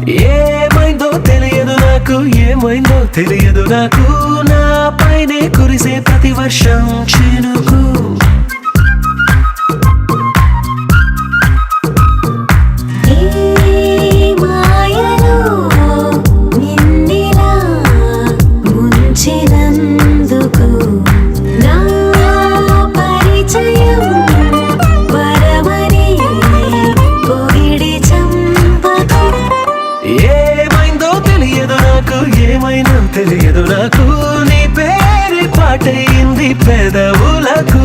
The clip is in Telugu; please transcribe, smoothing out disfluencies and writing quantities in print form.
ఏమైందో తెలియదు నాకు, ఏమైందో తెలియదు నాకు, నా పైనే కురిసే ప్రతి వర్షం చినుకు. ఏమైనా తెలియదు నాకు, నీ పేరు పాటయింది పెదవులకు.